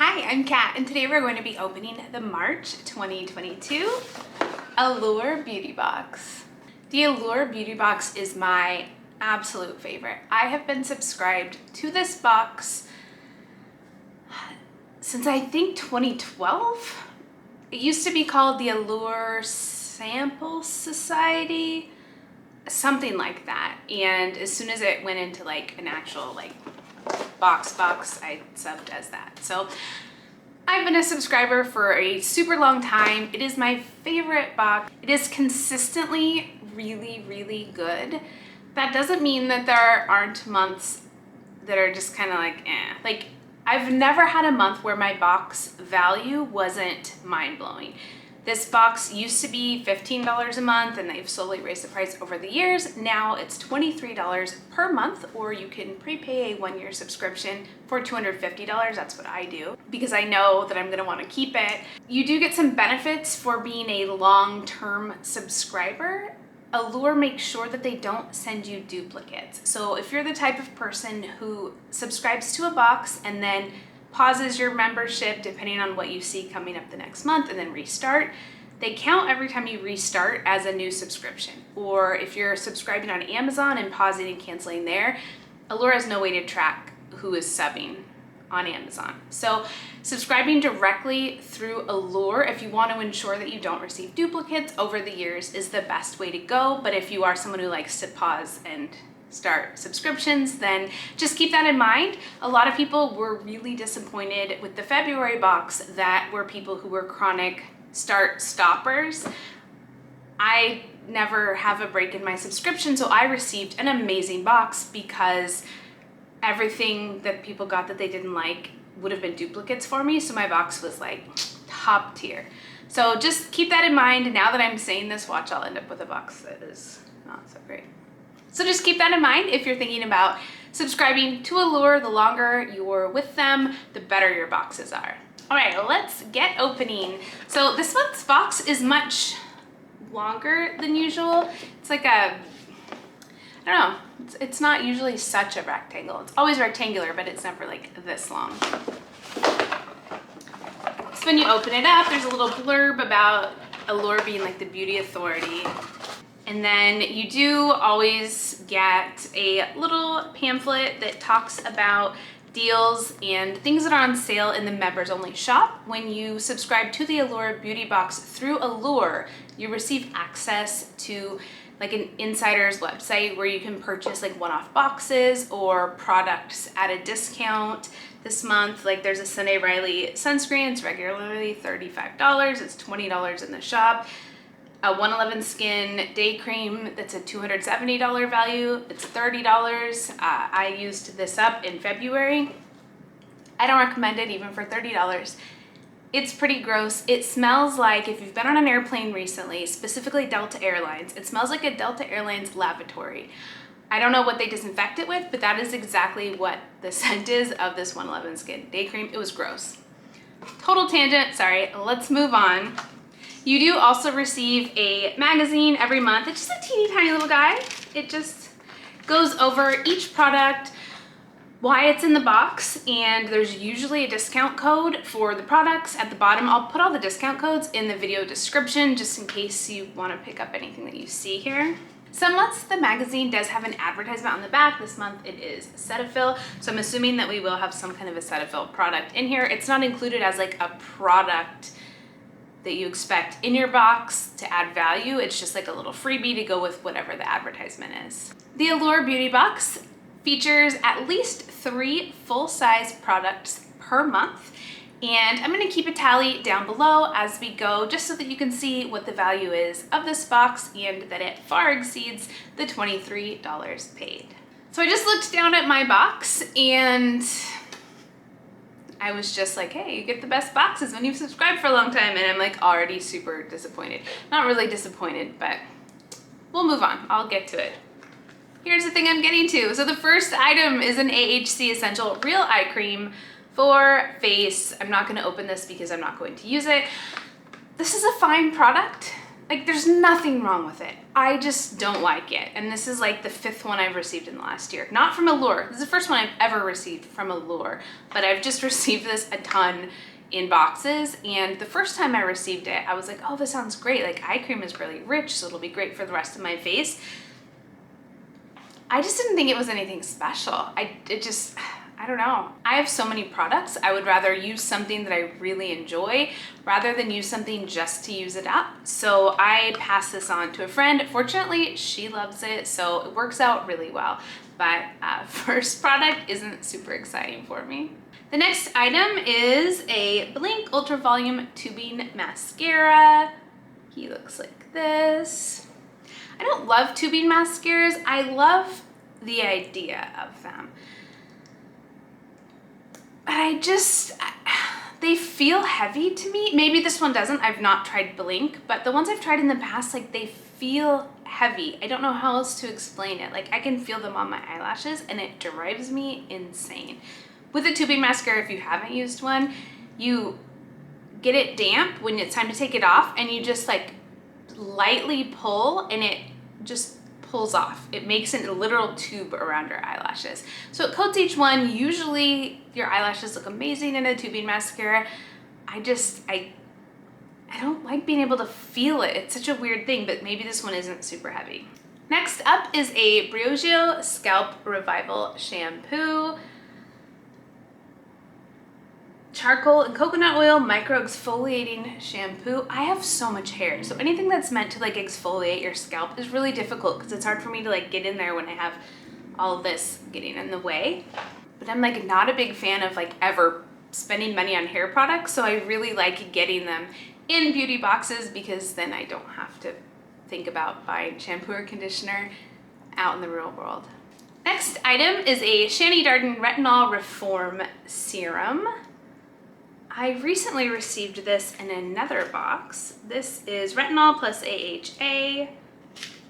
Hi, I'm Kat, and today we're going to be opening the March 2022 Allure Beauty Box. The Allure Beauty Box is my absolute favorite. I have been subscribed to this box since I think 2012. It used to be called the Allure Sample Society, something like that. And as soon as it went into like an actual box, I subbed as that. So I've been a subscriber for a super long time. It is my favorite box. It is consistently really, really good. That doesn't mean that there aren't months that are just kind of like, eh. Like, I've never had a month where my box value wasn't mind-blowing. This box used to be $15 a month, and they've slowly raised the price over the years. Now it's $23 per month, or you can prepay a 1-year subscription for $250. That's what I do because I know that I'm gonna wanna keep it. You do get some benefits for being a long-term subscriber. Allure makes sure that they don't send you duplicates. So if you're the type of person who subscribes to a box and then pauses your membership depending on what you see coming up the next month and then restart, they count every time you restart as a new subscription. Or if you're subscribing on Amazon and pausing and canceling there, Allure has no way to track who is subbing on Amazon. So subscribing directly through Allure, if you want to ensure that you don't receive duplicates over the years, is the best way to go. But if you are someone who likes to pause and start subscriptions, then just keep that in mind. A lot of people were really disappointed with the February box that were people who were chronic start stoppers. I never have a break in my subscription, so I received an amazing box because everything that people got that they didn't like would have been duplicates for me, so my box was like top tier. So just keep that in mind. Now that I'm saying this, watch, I'll end up with a box that is not so great. So just keep that in mind if you're thinking about subscribing to Allure. The longer you're with them, the better your boxes are. All right, let's get opening. So this month's box is much longer than usual. It's like a, I don't know, it's not usually such a rectangle. It's always rectangular, but it's never like this long. So when you open it up, there's a little blurb about Allure being like the beauty authority. And then you do always get a little pamphlet that talks about deals and things that are on sale in the members only shop. When you subscribe to the Allure Beauty Box through Allure, you receive access to like an insider's website where you can purchase like one-off boxes or products at a discount. This month, like there's a Sunday Riley sunscreen. It's regularly $35. It's $20 in the shop. A 111 Skin Day Cream that's a $270 value. It's $30. I used this up in February. I don't recommend it even for $30. It's pretty gross. It smells like, if you've been on an airplane recently, specifically Delta Airlines, it smells like a Delta Airlines lavatory. I don't know what they disinfect it with, but that is exactly what the scent is of this 111 Skin Day Cream. It was gross. Total tangent, sorry. Let's move on. You do also receive a magazine every month. It's just a teeny tiny little guy. It just goes over each product, why it's in the box, and there's usually a discount code for the products at the bottom. I'll put all the discount codes in the video description just in case you want to pick up anything that you see here. Some months the magazine does have an advertisement on the back. This month it is Cetaphil, so I'm assuming that we will have some kind of a Cetaphil product in here. It's not included as like a product that you expect in your box to add value. It's just like a little freebie to go with whatever the advertisement is. The Allure Beauty Box features at least 3 full-size products per month, and I'm gonna keep a tally down below as we go just so that you can see what the value is of this box and that it far exceeds the $23 paid. So I just looked down at my box and I was just like, hey, you get the best boxes when you've subscribed for a long time, and I'm like already super disappointed. Not really disappointed, but we'll move on. I'll get to it. Here's the thing I'm getting to. So the first item is an AHC Essential Real Eye Cream for face. I'm not gonna open this because I'm not going to use it. This is a fine product. Like, there's nothing wrong with it. I just don't like it. And this is like the 5th one I've received in the last year. Not from Allure. This is the first one I've ever received from Allure, but I've just received this a ton in boxes. And the first time I received it, I was like, oh, this sounds great. Like, eye cream is really rich, so it'll be great for the rest of my face. I just didn't think it was anything special. I don't know. I have so many products. I would rather use something that I really enjoy rather than use something just to use it up. So I passed this on to a friend. Fortunately, she loves it, so it works out really well. But first product isn't super exciting for me. The next item is a Blinc Ultravolume Tubing Mascara. He looks like this. I don't love tubing mascaras. I love the idea of them. They feel heavy to me. Maybe this one doesn't. I've not tried Blinc, but the ones I've tried in the past, like, they feel heavy. I don't know how else to explain it. Like, I can feel them on my eyelashes and it drives me insane. With a tubing mascara, if you haven't used one, you get it damp when it's time to take it off and you just like lightly pull and it just pulls off. It makes a literal tube around your eyelashes. So it coats each one. Usually your eyelashes look amazing in a tubing mascara. I don't like being able to feel it. It's such a weird thing, but maybe this one isn't super heavy. Next up is a Briogeo Scalp Revival Shampoo. Charcoal and coconut oil micro exfoliating shampoo. I have so much hair, so anything that's meant to like exfoliate your scalp is really difficult because it's hard for me to like get in there when I have all of this getting in the way. But I'm like not a big fan of like ever spending money on hair products, so I really like getting them in beauty boxes because then I don't have to think about buying shampoo or conditioner out in the real world. Next item is a Shani Darden Retinol Reform Serum. I recently received this in another box. This is retinol plus AHA.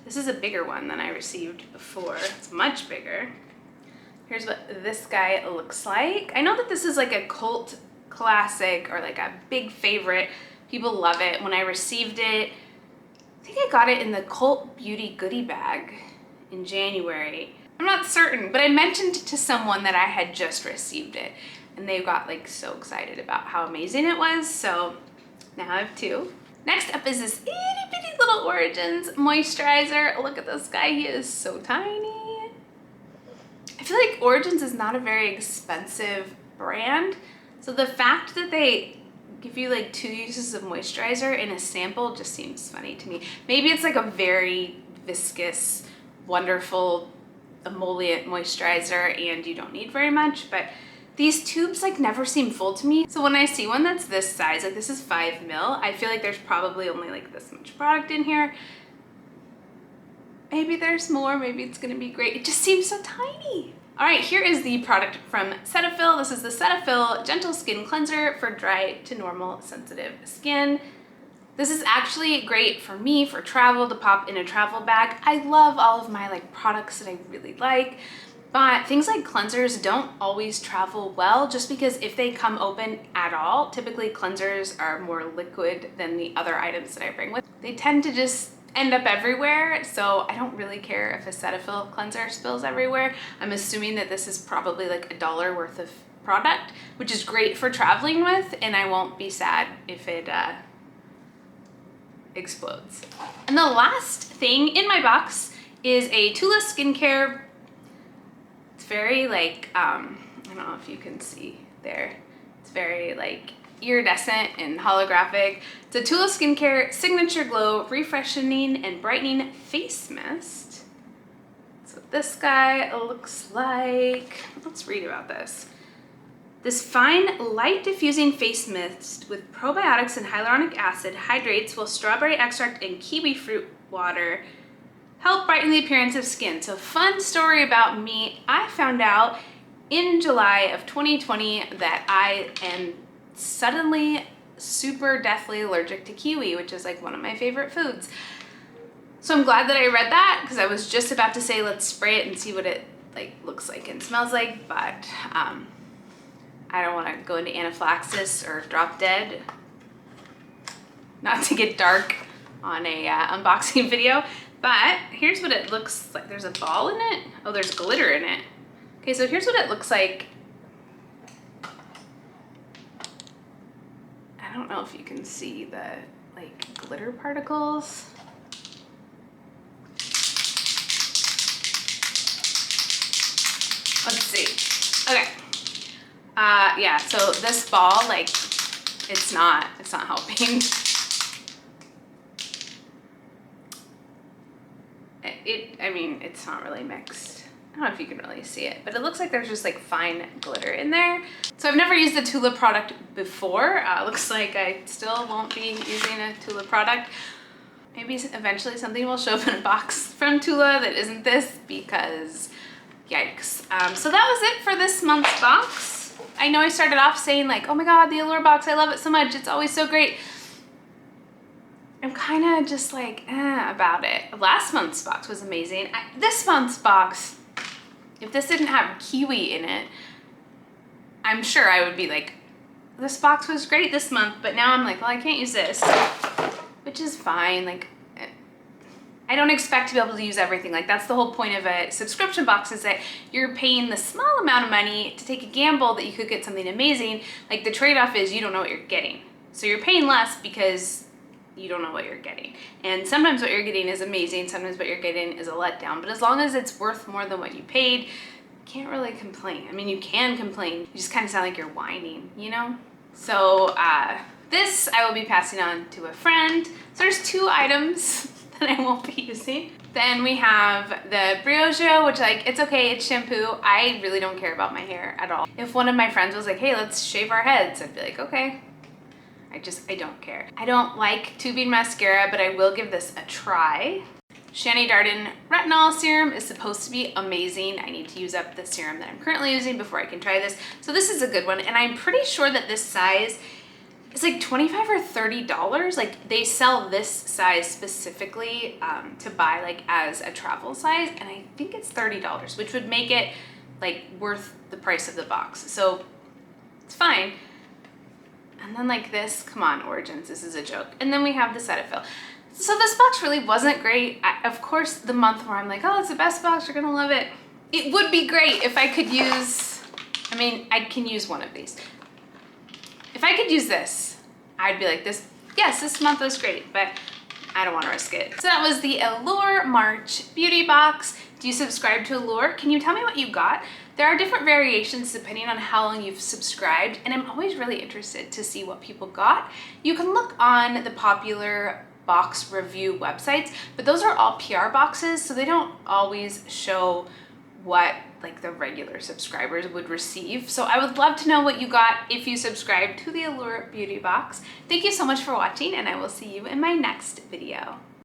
This is a bigger one than I received before. It's much bigger. Here's what this guy looks like. I know that this is like a cult classic or like a big favorite. People love it. When I received it, I think I got it in the Cult Beauty goodie bag in January. I'm not certain, but I mentioned to someone that I had just received it. And they got like so excited about how amazing it was. So now I have 2. Next up is this itty bitty little Origins moisturizer. Look at this guy, he is so tiny. I feel like Origins is not a very expensive brand. So the fact that they give you like 2 uses of moisturizer in a sample just seems funny to me. Maybe it's like a very viscous, wonderful emollient moisturizer and you don't need very much, but these tubes like never seem full to me. So when I see one that's this size, like this is 5 ml, I feel like there's probably only like this much product in here. Maybe there's more, maybe it's gonna be great. It just seems so tiny. All right, here is the product from Cetaphil. This is the Cetaphil Gentle Skin Cleanser for dry to normal sensitive skin. This is actually great for me for travel, to pop in a travel bag. I love all of my like products that I really like. But things like cleansers don't always travel well just because if they come open at all, typically cleansers are more liquid than the other items that I bring with. They tend to just end up everywhere, so I don't really care if a Cetaphil cleanser spills everywhere. I'm assuming that this is probably like $1 worth of product, which is great for traveling with, and I won't be sad if it explodes. And the last thing in my box is a Tula Skincare. It's very like, I don't know if you can see there. It's very like iridescent and holographic. It's a Tula Skincare Signature Glow Refreshing and Brightening Face Mist. That's what this guy looks like. Let's read about this. This fine, light diffusing face mist with probiotics and hyaluronic acid hydrates while strawberry extract and kiwi fruit water help brighten the appearance of skin. So fun story about me. I found out in July of 2020 that I am suddenly super deathly allergic to kiwi, which is like one of my favorite foods. So I'm glad that I read that because I was just about to say let's spray it and see what it like looks like and smells like, but I don't want to go into anaphylaxis or drop dead. Not to get dark, on a unboxing video. But here's what it looks like. There's a ball in it. Oh, there's glitter in it. Okay, so here's what it looks like. I don't know if you can see the like glitter particles. Let's see. Okay. Yeah, so this ball, like, it's not helping. I mean, it's not really mixed. I don't know if you can really see it, but it looks like there's just like fine glitter in there. So I've never used the Tula product before. Looks like I still won't be using a Tula product. Maybe eventually something will show up in a box from Tula that isn't this, because yikes. So that was it for this month's box. I know I started off saying like, oh my God, the Allure box, I love it so much. It's always so great. I'm kind of just like, about it. Last month's box was amazing. This month's box, if this didn't have kiwi in it, I'm sure I would be like, this box was great this month, but now I'm like, well, I can't use this, which is fine. Like, I don't expect to be able to use everything. Like, that's the whole point of a subscription box, is that you're paying the small amount of money to take a gamble that you could get something amazing. Like, the trade-off is you don't know what you're getting. So you're paying less because you don't know what you're getting. And sometimes what you're getting is amazing, sometimes what you're getting is a letdown. But as long as it's worth more than what you paid, you can't really complain. I mean, you can complain. You just kind of sound like you're whining, you know? So this I will be passing on to a friend. So there's 2 items that I won't be using. Then we have the Briogeo, which, like, it's okay, it's shampoo. I really don't care about my hair at all. If one of my friends was like, hey, let's shave our heads, I'd be like, okay. I don't care. I don't like tubing mascara, but I will give this a try. Shani Darden Retinol Serum is supposed to be amazing. I need to use up the serum that I'm currently using before I can try this. So this is a good one, and I'm pretty sure that this size is like $25 or $30. Like, they sell this size specifically to buy like as a travel size, and I think it's $30, which would make it like worth the price of the box. So it's fine. And then like this, come on, Origins, this is a joke. And then we have the Cetaphil. So this box really wasn't great. Of course, the month where I'm like, oh, it's the best box, you're gonna love it. It would be great if I could use, I mean, I can use one of these. If I could use this, I'd be like this, yes, this month was great, but I don't wanna risk it. So that was the Allure March Beauty Box. Do you subscribe to Allure? Can you tell me what you got? There are different variations depending on how long you've subscribed, and I'm always really interested to see what people got. You can look on the popular box review websites, but those are all PR boxes, so they don't always show what like the regular subscribers would receive. So I would love to know what you got if you subscribe to the Allure Beauty Box. Thank you so much for watching, and I will see you in my next video.